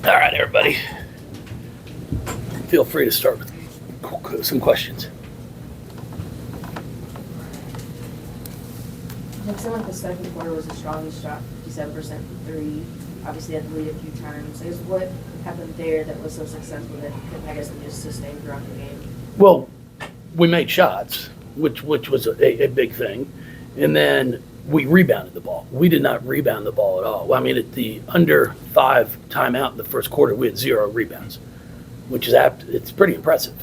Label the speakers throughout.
Speaker 1: All right, everybody. Feel free to start with some questions.
Speaker 2: It seemed like the second quarter was the strongest shot, 57% from three. Obviously, had to lead a few times. I guess what happened there that was so successful that I guess we just sustained throughout the game?
Speaker 1: Well, we made shots, which was a big thing, and then we rebounded the ball. We did not rebound the ball at all. I mean, at the under 5 timeout in the first quarter, we had 0 rebounds, which is it's pretty impressive.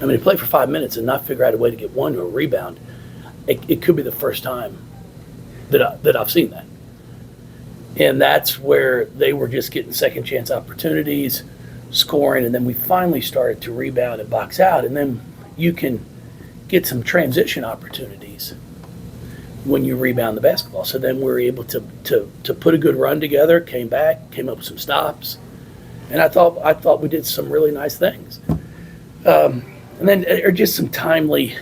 Speaker 1: I mean, to play for 5 minutes and not figure out a way to get one to a rebound, it could be the first time that I've seen that. And that's where they were just getting second chance opportunities, scoring, and then we finally started to rebound and box out, and then you can get some transition opportunities when you rebound the basketball. So then we're able to put a good run together, came back, came up with some stops, and I thought we did some really nice things. And then just some timely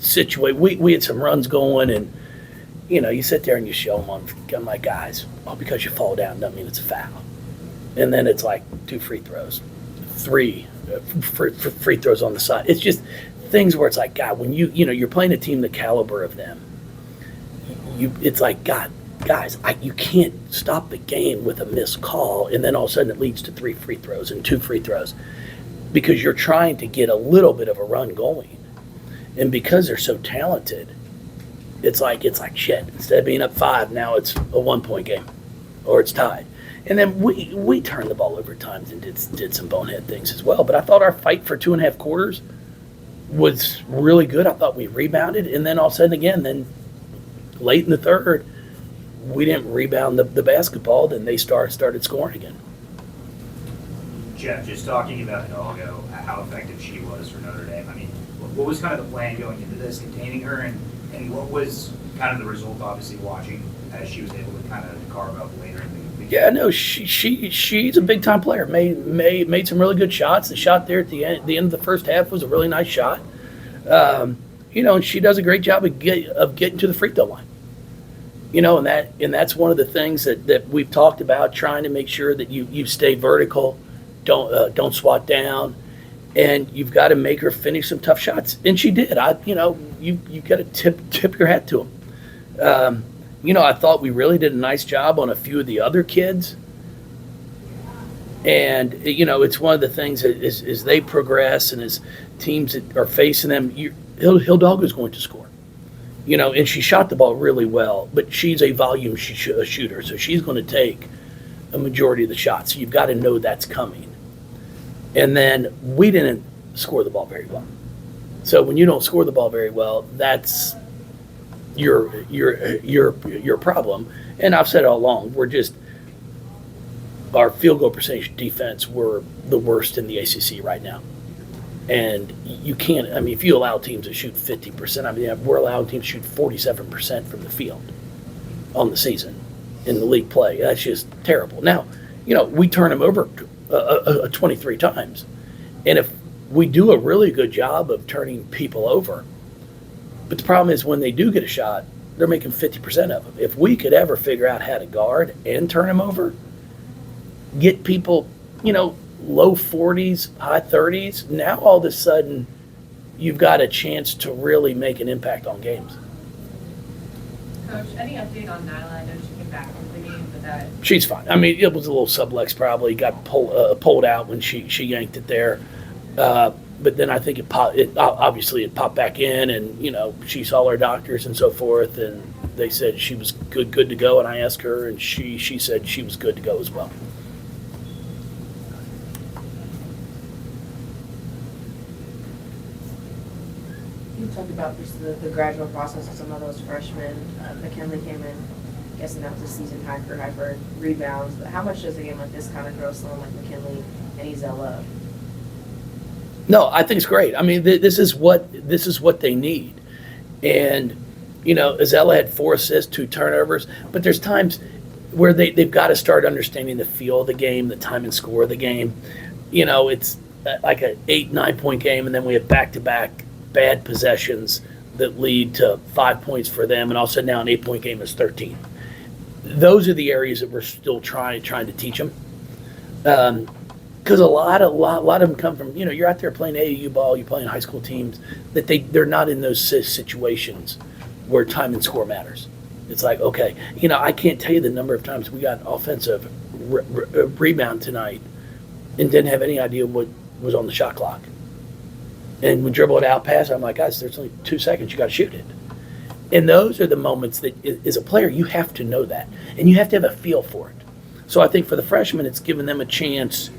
Speaker 1: situation. We had some runs going, and you sit there and you show them on my guys. Oh, because you fall down doesn't mean it's a foul. And then it's like 2 free throws, 3 free throws on the side. It's just things where it's like, God, when you're playing a team the caliber of them, it's like, God, guys, you can't stop the game with a missed call, and then all of a sudden it leads to 3 free throws and 2 free throws because you're trying to get a little bit of a run going. And because they're so talented, it's like shit. Instead of being up 5, now it's a 1-point game, or it's tied. And then we turned the ball over times and did some bonehead things as well. But I thought our fight for 2.5 quarters was really good. I thought we rebounded, and then all of a sudden again, then late in the third, we didn't rebound the basketball. Then they started scoring again.
Speaker 3: Jeff, just talking about Hidalgo, how effective she was for Notre Dame. I mean, what was kind of the plan going into this, containing her, and what was kind of the result, obviously, watching as she was able to kind of carve up later in the game?
Speaker 1: Yeah, no, she's a big time player. Made some really good shots. The shot there at the end of the first half was a really nice shot. And she does a great job of getting to the free throw line. And that's one of the things that we've talked about, trying to make sure that you stay vertical, don't swat down, and you've got to make her finish some tough shots. And she did. You got to tip your hat to them. I thought we really did a nice job on a few of the other kids. And, it's one of the things that as they progress and as teams that are facing them, Hidalgo's going to score. And she shot the ball really well, but she's a volume shooter, so she's going to take a majority of the shots. So you've got to know that's coming. And then we didn't score the ball very well. So when you don't score the ball very well, that's your problem. And I've said it all along, our field goal percentage defense were the worst in the ACC right now. And you can't, if you allow teams to shoot 50%, we're allowing teams to shoot 47% from the field on the season in the league play. That's just terrible. Now, we turn them over 23 times. And if we do a really good job of turning people over, but the problem is when they do get a shot, they're making 50% of them. If we could ever figure out how to guard and turn them over, get people, low 40s, high 30s, now all of a sudden you've got a chance to really make an impact on games.
Speaker 4: Coach, any update on Nyla? I know she came back into the game, but that... She's
Speaker 1: fine. It was a little sublex probably. Got pulled out when she yanked it there. But then I think it popped back in, and, she saw her doctors and so forth, and they said she was good to go, and I asked her, and she said she was good to go as well.
Speaker 2: You talked about just the gradual process of some of those freshmen. McKinley came in, guessing that was a season high for rebounds. But how much does a game like this kind of grow someone like McKinley and Izella?
Speaker 1: No, I think it's great. This is what they need. And, Izella had 4 assists, 2 turnovers, but there's times where they've got to start understanding the feel of the game, the time and score of the game. It's like an 8-9 point game, and then we have back-to-back bad possessions that lead to 5 points for them, and all of a sudden now an 8 point game is 13. Those are the areas that we're still trying to teach them. Because a lot of them come from, you're out there playing AAU ball, you're playing high school teams, that they're not in those situations where time and score matters. It's like, okay, I can't tell you the number of times we got an offensive rebound tonight and didn't have any idea what was on the shot clock. And we dribble it out pass, I'm like, guys, there's only 2 seconds, you got to shoot it. And those are the moments that, as a player, you have to know that. And you have to have a feel for it. So I think for the freshmen, it's given them a chance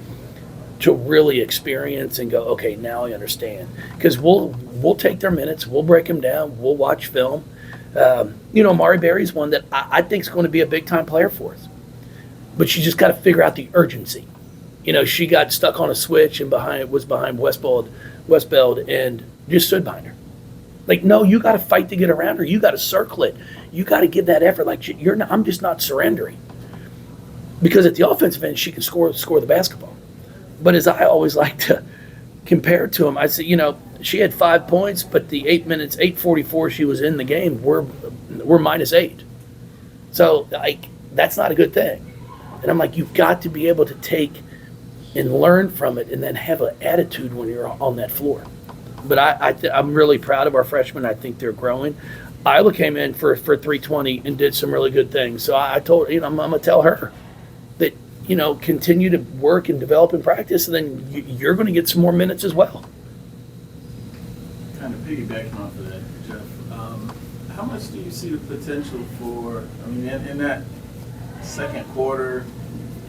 Speaker 1: to really experience and go, okay, now I understand. Because we'll take their minutes, we'll break them down, we'll watch film. Mari Berry's one that I think is going to be a big-time player for us. But you just got to figure out the urgency. She got stuck on a switch and was behind Westbeld and just stood behind her. Like, no, you got to fight to get around her. You got to circle it. You got to give that effort. Like, I'm just not surrendering. Because at the offensive end, she can score the basketball. But as I always like to compare to him, I say, she had 5 points, but the 8 minutes, 8:44 she was in the game, we're -8. So, like, that's not a good thing. And I'm like, you've got to be able to take and learn from it and then have an attitude when you're on that floor. But I'm really proud of our freshmen. I think they're growing. Isla came in for 320 and did some really good things. So I told her, I'm going to tell her that, continue to work and develop and practice, and then you're going to get some more minutes as well.
Speaker 5: Kind of piggybacking off of that, Jeff, how much do you see the potential for, in that second quarter,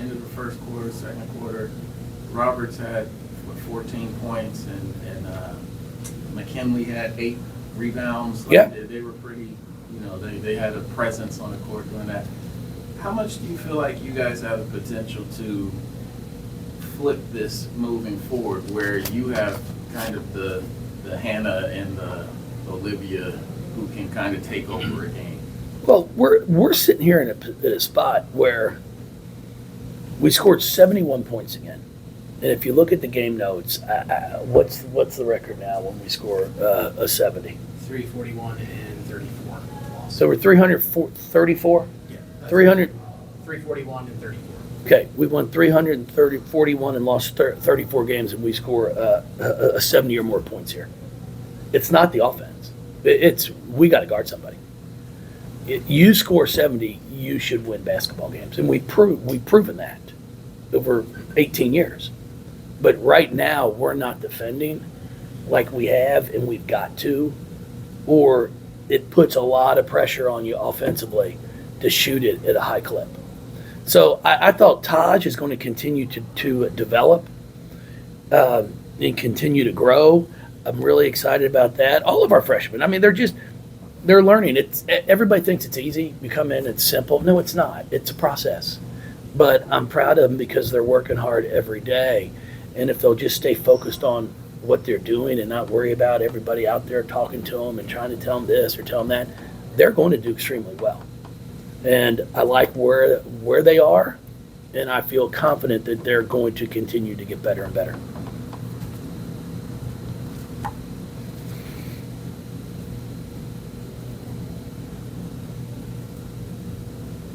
Speaker 5: into the first quarter, second quarter, Roberts had 14 points and McKinley had 8 rebounds.
Speaker 1: Yeah.
Speaker 5: They were pretty, they had a presence on the court doing that. How much do you feel like you guys have the potential to flip this moving forward, where you have kind of the Hannah and the Olivia who can kind of take over a game?
Speaker 1: Well, we're sitting here in a spot where we scored 71 points again. And if you look at the game notes, what's the record now when we score a 70?
Speaker 6: 341 and 34.
Speaker 1: So we're 334?
Speaker 6: Yeah.
Speaker 1: 300.
Speaker 6: 341 and 34.
Speaker 1: Okay, we won 341 and lost 34 games, and we score a 70 or more points here. It's not the offense. We got to guard somebody. You score 70, you should win basketball games, and we've proven that over 18 years. But right now, we're not defending like we have, and we've got to, or it puts a lot of pressure on you offensively to shoot it at a high clip. So I thought Taj is going to continue to develop and continue to grow. I'm really excited about that. All of our freshmen, they're learning. Everybody thinks it's easy. You come in, it's simple. No, it's not. It's a process. But I'm proud of them because they're working hard every day. And if they'll just stay focused on what they're doing and not worry about everybody out there talking to them and trying to tell them this or tell them that, they're going to do extremely well. And I like where they are, and I feel confident that they're going to continue to get better and better.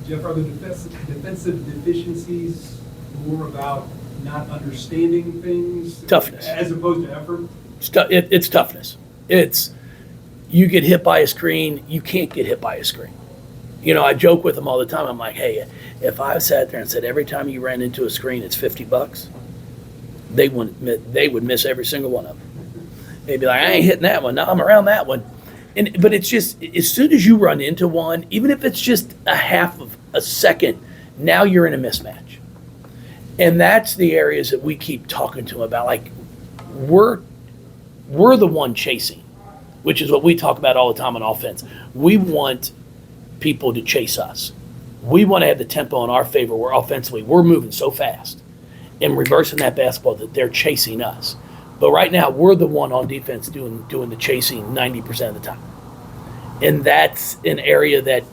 Speaker 7: Jeff, are the defensive deficiencies more about not understanding things?
Speaker 1: Toughness.
Speaker 7: As opposed to effort?
Speaker 1: It's toughness. It's you get hit by a screen, you can't get hit by a screen. I joke with them all the time. I'm like, hey, if I sat there and said every time you ran into a screen, it's $50, they would miss every single one of them. They'd be like, I ain't hitting that one. No, I'm around that one. But it's just, as soon as you run into one, even if it's just a half of a second, now you're in a mismatch. And that's the areas that we keep talking to them about. Like, we're the one chasing, which is what we talk about all the time on offense. We want people to chase us. We want to have the tempo in our favor where offensively we're moving so fast and reversing that basketball that they're chasing us. But right now, we're the one on defense doing the chasing 90% of the time. And that's an area that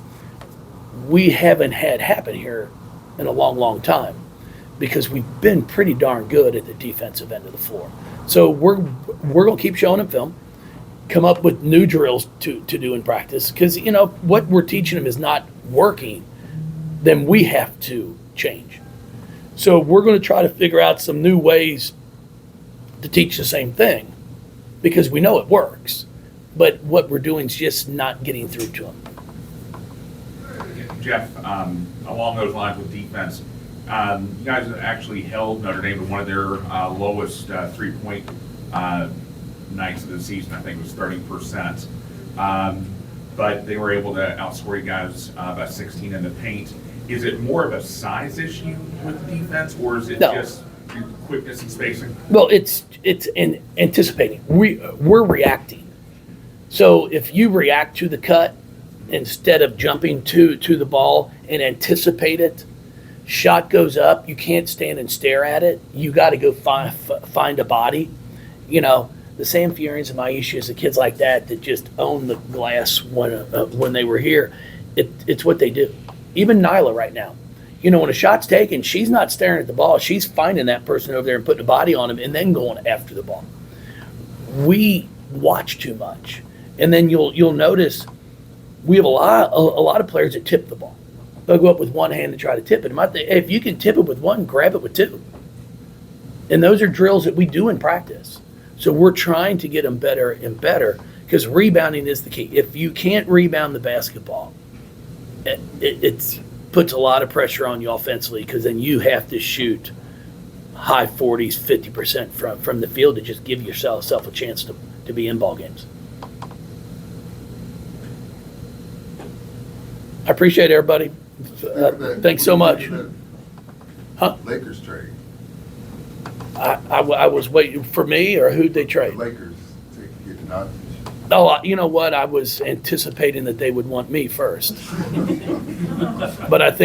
Speaker 1: we haven't had happen here in a long, long time because we've been pretty darn good at the defensive end of the floor. So we're going to keep showing them film, come up with new drills to do in practice because, what we're teaching them is not working, then we have to change. So we're going to try to figure out some new ways to teach the same thing because we know it works. But what we're doing is just not getting through to them.
Speaker 8: Jeff, along those lines with defense, you guys actually held Notre Dame to one of their lowest three-point nights of the season. I think it was 30%. But they were able to outscore you guys by 16 in the paint. Is it more of a size issue with the defense, or is it
Speaker 1: No.
Speaker 8: just quickness and spacing?
Speaker 1: Well, it's in anticipating. We're reacting. So if you react to the cut instead of jumping to the ball and anticipate it, shot goes up. You can't stand and stare at it. You got to go find a body. You know, the Sam Fiorins and my issues, the kids like that just own the glass when they were here. It's what they do. Even Nyla right now. You know, when a shot's taken, she's not staring at the ball. She's finding that person over there and putting a body on him and then going after the ball. We watch too much. And then you'll notice we have a lot of players that tip the ball. They'll go up with one hand to try to tip it. If you can tip it with one, grab it with two. And those are drills that we do in practice. So we're trying to get them better and better because rebounding is the key. If you can't rebound the basketball, it puts a lot of pressure on you offensively because then you have to shoot high 40s, 50% from the field to just give yourself a chance to be in ball games. I appreciate everybody. Thanks so much. Huh?
Speaker 9: Lakers trade.
Speaker 1: I was waiting for me, or who'd they
Speaker 9: The
Speaker 1: trade?
Speaker 9: Lakers to get Doncic.
Speaker 1: Oh, you know what? I was anticipating that they would want me first. But I think